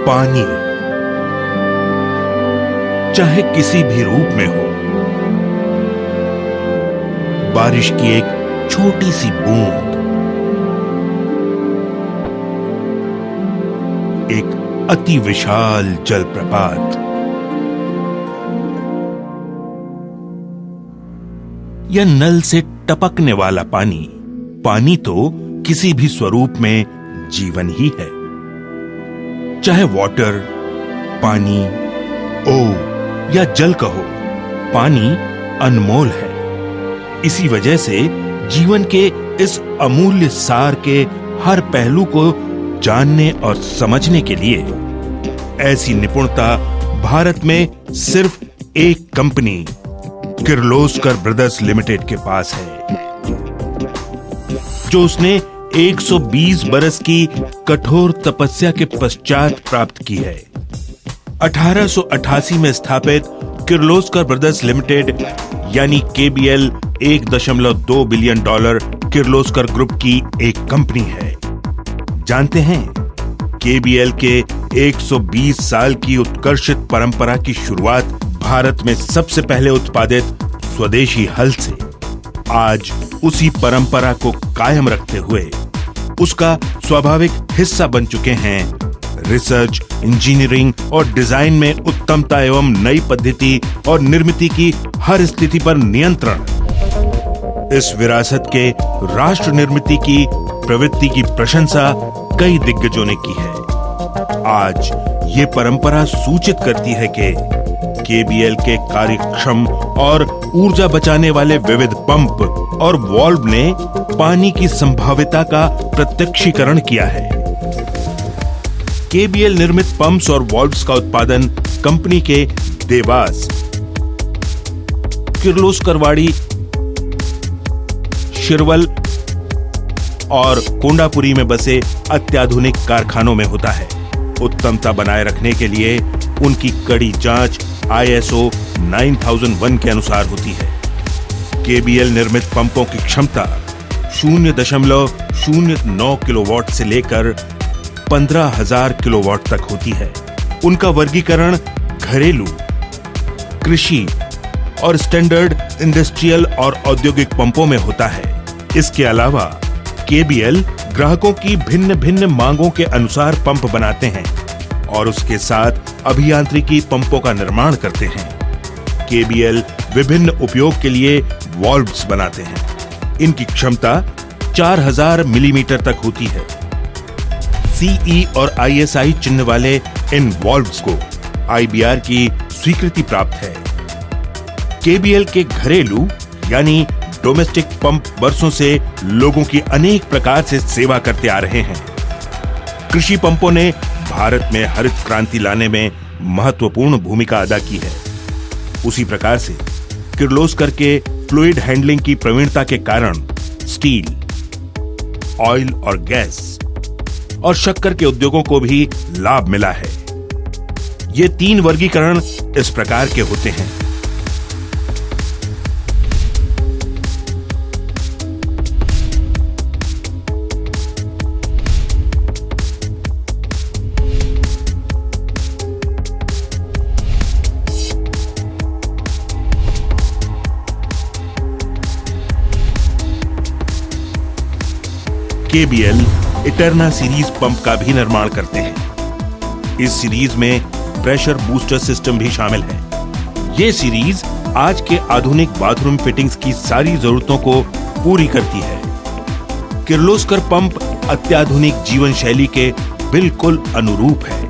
पानी चाहे किसी भी रूप में हो, बारिश की एक छोटी सी बूंद, एक अति विशाल जलप्रपात या नल से टपकने वाला पानी, पानी तो किसी भी स्वरूप में जीवन ही है। चाहे वाटर, पानी, ओ या जल कहो, पानी अनमोल है। इसी वजह से जीवन के इस अमूल्य सार के हर पहलू को जानने और समझने के लिए ऐसी निपुणता भारत में सिर्फ एक कंपनी किर्लोस्कर ब्रदर्स लिमिटेड के पास है, जो उसने 120 बरस की कठोर तपस्या के पश्चात प्राप्त की है। 1888 में स्थापित किर्लोस्कर ब्रदर्स लिमिटेड यानी KBL $1.2 बिलियन किर्लोस्कर ग्रुप की एक कंपनी है। जानते हैं, KBL के 120 साल की उत्कर्षित परंपरा की शुरुआत भारत में सबसे पहले उत्पादित स्वदेशी हल से आज उसी परंपरा को कायम रखते हुए उसका स्वाभाविक हिस्सा बन चुके हैं रिसर्च, इंजीनियरिंग और डिजाइन में उत्तमता एवं नई पद्धति और निर्मिती की हर स्थिति पर नियंत्रण। इस विरासत के राष्ट्र निर्मिती की प्रवृत्ति की प्रशंसा कई दिग्गजों ने की है। आज ये परंपरा सूचित करती है कि KBL के कार्यक्षम और ऊर्जा बचाने वाले विविध पंप और वाल्व ने पानी की संभाव्यता का प्रत्यक्षीकरण किया है। KBL निर्मित पंप्स और वाल्व्स का उत्पादन कंपनी के देवास, किर्लोस्करवाड़ी, शिरवल और कोंडापुरी में बसे अत्याधुनिक कारखानों में होता है। उत्तमता बनाए रखने के लिए उनकी कड़ी जांच ISO 9001 के अनुसार होती है। KBL निर्मित पंपों की क्षमता 0.09 किलोवाट से लेकर 15,000 किलोवाट तक होती है। उनका वर्गीकरण घरेलू, कृषि और स्टैंडर्ड इंडस्ट्रियल और औद्योगिक पंपों में होता है। इसके अलावा KBL ग्राहकों की भिन्न भिन्न मांगों के अनुसार पंप बनाते हैं और उसके साथ अभियांत्रिकी पंपों का निर्माण करते हैं। KBL विभिन्न उपयोग के लिए वाल्व्स बनाते हैं। इनकी क्षमता 4000 मिलीमीटर तक होती है। CE और ISI चिन्ह वाले इन वाल्व्स को IBR की स्वीकृति प्राप्त है। KBL के घरेलू यानी डोमेस्टिक पंप वर्षों से लोगों की अनेक प्रकार से सेवा करते आ रहे हैं। कृषि पंपों ने भारत में हरित क्रांति लाने में महत्वपूर्ण भूमिका अदा की है। उसी प्रकार से किर्लोस्कर के फ्लूइड हैंडलिंग की प्रवीणता के कारण स्टील, ऑयल और गैस और शक्कर के उद्योगों को भी लाभ मिला है। ये 3 वर्गीकरण इस प्रकार के होते हैं। KBL इटर्ना सीरीज पंप का भी निर्माण करते हैं। इस सीरीज में प्रेशर बूस्टर सिस्टम भी शामिल है। ये सीरीज आज के आधुनिक बाथरूम फिटिंग्स की सारी जरूरतों को पूरी करती है। किर्लोस्कर पंप अत्याधुनिक जीवन शैली के बिल्कुल अनुरूप है।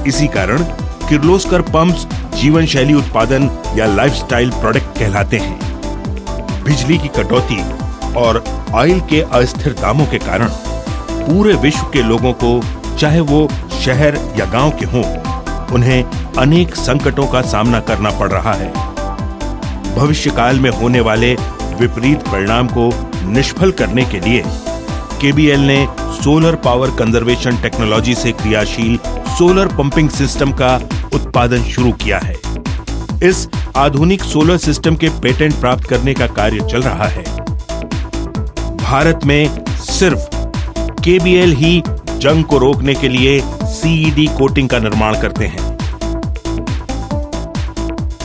इसी कारण किर्लोस्कर पंप्स जीवन शैली उत्पादन या लाइफस्टाइल प्रोडक्ट कहलाते हैं। बिजली की कटौती और ऑयल के अस्थिर दामों के कारण पूरे विश्व के लोगों को, चाहे वो शहर या गांव के हों, उन्हें अनेक संकटों का सामना करना पड़ रहा है। भविष्य काल में होने वाले विपरीत परिणाम को निष्फल करने के लिए KBL ने सोलर पावर कंजर्वेशन टेक्नोलॉजी से क्रियाशील सोलर पंपिंग सिस्टम का उत्पादन शुरू किया है। इस आधुनिक सोलर सिस्टम के पेटेंट प्राप्त करने का कार्य चल रहा है। भारत में सिर्फ KBL ही जंग को रोकने के लिए CED कोटिंग का निर्माण करते हैं।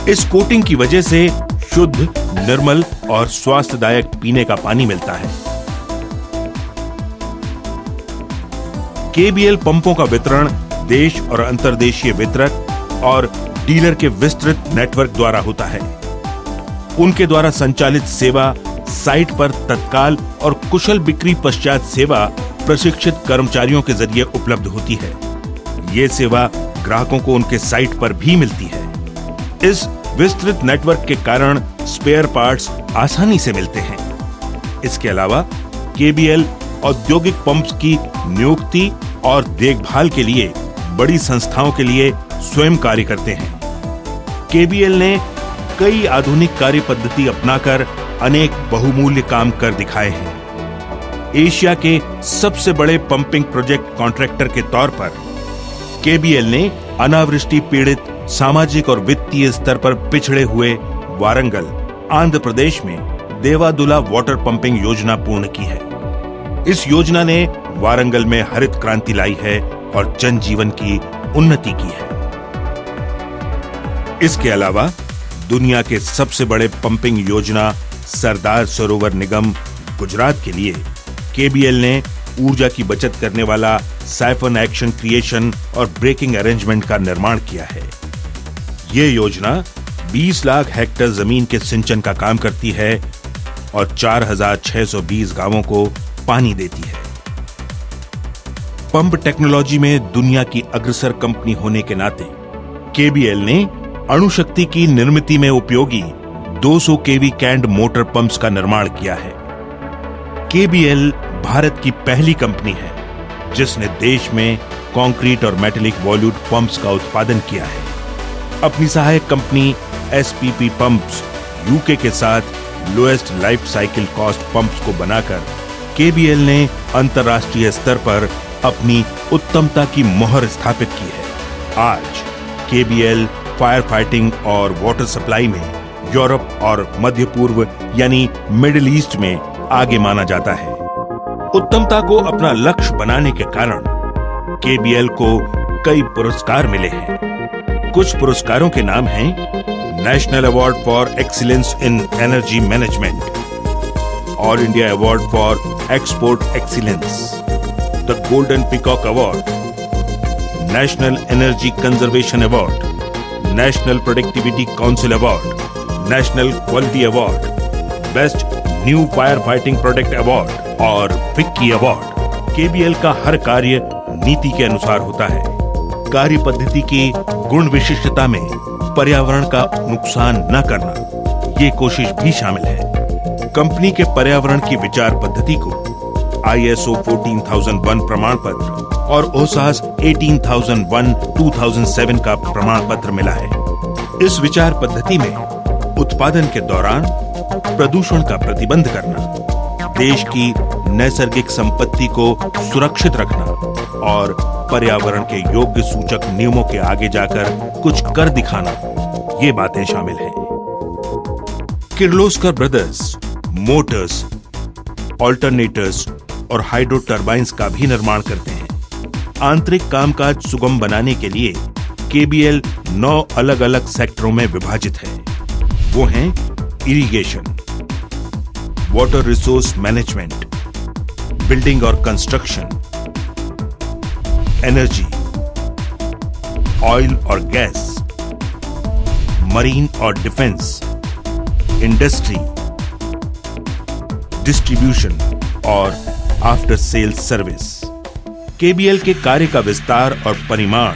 इस कोटिंग की वजह से शुद्ध, निर्मल और स्वास्थ्यदायक पीने का पानी मिलता है। KBL पंपों का वितरण देश और अंतर्देशीय वितरक और डीलर के विस्तृत नेटवर्क द्वारा होता है। उनके द्वारा संचालित सेवा साइट पर तत्काल और कुशल बिक्री पश्चात सेवा प्रशिक्षित कर्मचारियों के जरिए उपलब्ध होती है। ये सेवा ग्राहकों को उनके साइट पर भी मिलती है। इस विस्तृत नेटवर्क के कारण स्पेयर पार्ट्स आसानी से मिलते हैं। इसके अलावा KBL औद्योगिक पंप्स की नियुक्ति और देखभाल के लिए बड़ी संस्थाओं के लिए स्वयं कार्य करते हैं। KBL ने कई आधुनिक कार्य पद्धति अपनाकर अनेक बहुमूल्य काम कर दिखाए हैं। एशिया के सबसे बड़े पंपिंग प्रोजेक्ट कॉन्ट्रैक्टर के तौर पर KBL ने अनावृष्टि पीड़ित, सामाजिक और वित्तीय स्तर पर पिछड़े हुए वारंगल, आंध्र प्रदेश में देवादुला वाटर पंपिंग योजना पूर्ण की है। इस योजना ने वारंगल में हरित क्रांति लाई है और जनजीवन की उन्नति की है। इसके अलावा दुनिया के सबसे बड़े पंपिंग योजना सरदार सरोवर निगम गुजरात के लिए KBL ने ऊर्जा की बचत करने वाला साइफन एक्शन क्रिएशन और ब्रेकिंग अरेंजमेंट का निर्माण किया है। ये योजना 20 लाख हेक्टेयर जमीन के सिंचन का काम करती है और 4,620 गांवों को पानी देती है। पंप टेक्नोलॉजी में दुनिया की अग्रसर कंपनी होने के नाते KBL ने अणुशक्ति की निर्मिति में उपयोगी 200 kV कैंड मोटर पंप्स का निर्माण किया है। KBL भारत की पहली कंपनी है जिसने देश में कंक्रीट और मेटेलिक वॉल्यूट पंप्स का उत्पादन किया है। अपनी सहायक कंपनी SPP पंप्स UK के साथ lowest life cycle cost pumps को बनाकर KBL ने अंतर्राष्ट्रीय स्तर पर अपनी उत्तमता की मोहर स्थापित की है। आज KBL फायर फाइटिंग और वाटर सप्लाई में यूरोप और मध्य पूर्व यानी मिडिल ईस्ट में आगे माना जाता है। उत्तमता को अपना लक्ष्य बनाने के कारण KBL को कई पुरस्कार मिले हैं। कुछ पुरस्कारों के नाम हैं national award for excellence in energy management, all India award for export excellence, the golden peacock award, national energy conservation award, national productivity council award, national quality award, best new fire fighting product award और FICCI award. KBL का हर कार्य नीति के अनुसार होता है। कार्य पद्धति की गुण विशिष्टता में पर्यावरण का नुकसान न करना, ये कोशिश भी शामिल है। कंपनी के पर्यावरण की विचार पद्धति को ISO 14001 प्रमाण पत्र और OHSAS 18001-2007 का प्रमाण पत्र मिला है। इस विचार पद्धति में उत्पादन के दौरान प्रदूषण का प्रतिबंध करना, देश की नैसर्गिक संपत्ति को सुरक्षित रखना और पर्यावरण के योग्य सूचक नियमों के आगे जाकर कुछ कर दिखाना, ये बातें शामिल हैं। किर्लोस्कर ब्रदर्स मोटर्स, ऑल्टरनेटर्स और हाइड्रो टर्बाइंस का भी निर्माण करते हैं। आंतरिक कामकाज सुगम बनाने के लिए KBL 9 अलग अलग सेक्टरों में विभाजित है। वो हैं irrigation, water resource management, building और कंस्ट्रक्शन, एनर्जी, ऑयल और गैस, मरीन और डिफेंस, इंडस्ट्री, डिस्ट्रीब्यूशन और आफ्टर सेल्स सर्विस। KBL के कार्य का विस्तार और परिमाण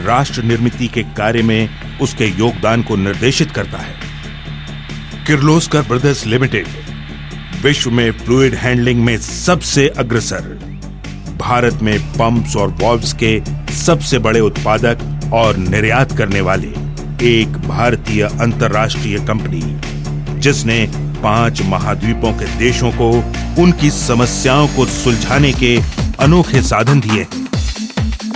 राष्ट्र निर्मिति के कार्य में उसके योगदान को निर्देशित करता है। किर्लोस्कर ब्रदर्स लिमिटेड विश्व में फ्लूइड हैंडलिंग में सबसे अग्रसर, भारत में पंप्स और वाल्व्स के सबसे बड़े उत्पादक और निर्यात करने वाले एक भारतीय अंतर्राष्ट्रीय कंपनी, जिसने 5 महाद्वीपों के देशों को उनकी समस्याओं को सुलझाने के अनोखे साधन दिए।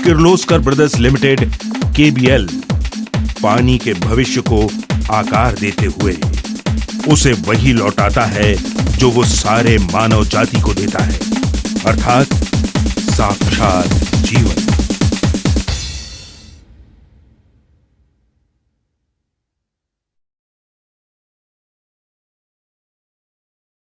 किर्लोस्कर ब्रदर्स लिमिटेड KBL पानी के भविष्य को आकार देते हुए उसे वही लौटाता है जो वो सारे मानव जाति को देता है, अर्थात साक्षात जीवन।